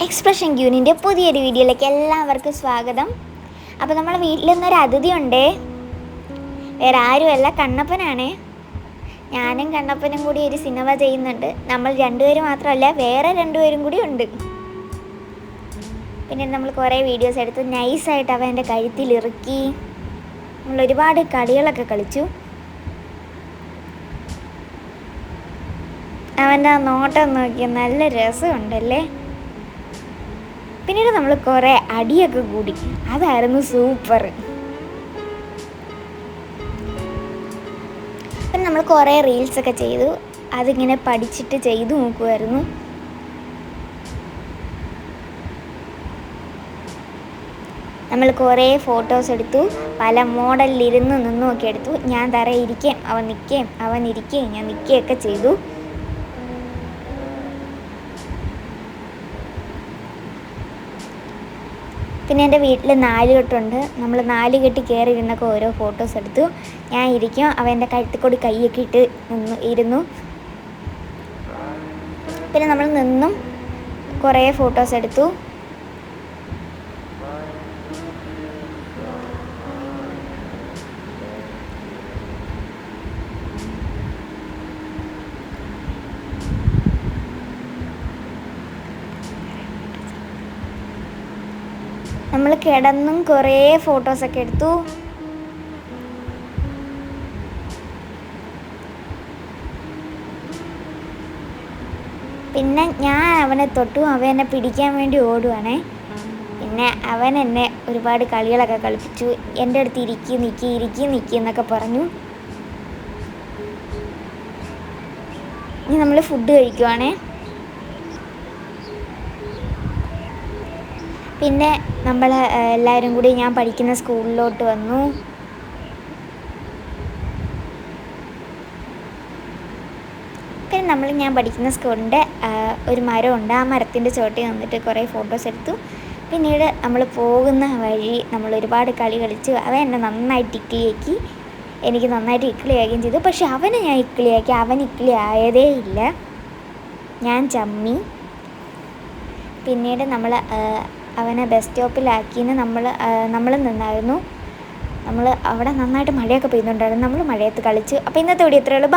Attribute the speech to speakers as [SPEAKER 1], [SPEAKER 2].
[SPEAKER 1] Expression ക്യൂനിൻ്റെ പുതിയൊരു വീഡിയോയിലേക്ക് എല്ലാവർക്കും സ്വാഗതം. അപ്പോൾ നമ്മളെ വീട്ടിൽ നിന്നൊരു അതിഥി ഉണ്ടേ. വേറെ ആരുമല്ല, കണ്ണപ്പനാണ്. ഞാനും കണ്ണപ്പനും കൂടി ഒരു സിനിമ ചെയ്യുന്നുണ്ട്. നമ്മൾ രണ്ടുപേരും മാത്രമല്ല, വേറെ രണ്ടുപേരും കൂടി ഉണ്ട്. പിന്നെ നമ്മൾ കുറേ വീഡിയോസ് എടുത്ത് നൈസായിട്ട് അവൻ എൻ്റെ കഴുത്തിലിറുക്കി. നമ്മൾ ഒരുപാട് കളികളൊക്കെ കളിച്ചു. അവൻ്റെ ആ നോട്ടം നോക്കിയാൽ നല്ല രസമുണ്ടല്ലേ. പിന്നീട് നമ്മൾ കുറേ അടിയൊക്കെ കൂടി. അതായിരുന്നു സൂപ്പർ. പിന്നെ നമ്മൾ കുറേ റീൽസൊക്കെ ചെയ്തു. അതിങ്ങനെ പഠിച്ചിട്ട് ചെയ്തു നോക്കുമായിരുന്നു. നമ്മൾ കുറേ ഫോട്ടോസ് എടുത്തു. പല മോഡലിലിരുന്ന് നിന്നുമൊക്കെ എടുത്തു. ഞാൻ ഇരിക്കുകയും അവൻ നിൽക്കുകയും അവൻ ഇരിക്കുകയും ഞാൻ നിൽക്കുകയൊക്കെ ചെയ്തു. പിന്നെ എൻ്റെ വീട്ടിൽ 4 കെട്ടുണ്ട്. നമ്മൾ 4 കെട്ടി കയറി ഇരുന്നൊക്കെ ഓരോ ഫോട്ടോസ് എടുത്തു. ഞാൻ ഇരിക്കും, അവൻ്റെ കഴുത്തിക്കൂടി കൈയൊക്കെ ഇട്ട് ഇരുന്നു. പിന്നെ നമ്മൾ നിന്നും കുറേ ഫോട്ടോസ് എടുത്തു. നമ്മൾ കിടന്നും കുറേ ഫോട്ടോസൊക്കെ എടുത്തു. പിന്നെ ഞാൻ അവനെ തൊട്ടു. അവൻ എന്നെ പിടിക്കാൻ വേണ്ടി ഓടുവാണേ. പിന്നെ അവൻ എന്നെ ഒരുപാട് കളികളൊക്കെ കളിപ്പിച്ചു. എൻ്റെ അടുത്ത് ഇരിക്കി നിൽക്കി എന്നൊക്കെ പറഞ്ഞു. ഇനി നമ്മൾ ഫുഡ് കഴിക്കുവാണേ. പിന്നെ നമ്മൾ എല്ലാവരും കൂടി ഞാൻ പഠിക്കുന്ന സ്കൂളിലോട്ട് വന്നു. പിന്നെ ഞാൻ പഠിക്കുന്ന സ്കൂളിൻ്റെ ഒരു മരമുണ്ട്. ആ മരത്തിൻ്റെ ചോട്ടിൽ വന്നിട്ട് കുറേ ഫോട്ടോസ് എടുത്തു. പിന്നീട് നമ്മൾ പോകുന്ന വഴി നമ്മൾ ഒരുപാട് കളി കളിച്ചു. അവൻ എന്നെ നന്നായിട്ട് ഇക്കിളിയാക്കി. എനിക്ക് നന്നായിട്ട് ഇക്കിളിയാക്കുകയും ചെയ്തു. പക്ഷെ അവനെ ഞാൻ ഇക്കിളിയാക്കി, അവൻ ഇക്കിളി ആയതേ ഇല്ല. ഞാൻ ചമ്മി. പിന്നീട് നമ്മൾ അവനെ ബസ് സ്റ്റോപ്പിലാക്കിന്ന് നമ്മൾ നിന്നായിരുന്നു. നമ്മൾ അവിടെ നന്നായിട്ട് മഴയൊക്കെ പെയ്യുന്നുണ്ടായിരുന്നു. നമ്മൾ മഴയത്ത് കളിച്ചു. അപ്പോൾ ഇന്നത്തെ വീഡിയോ ഇത്രയേ ഉള്ളൂ.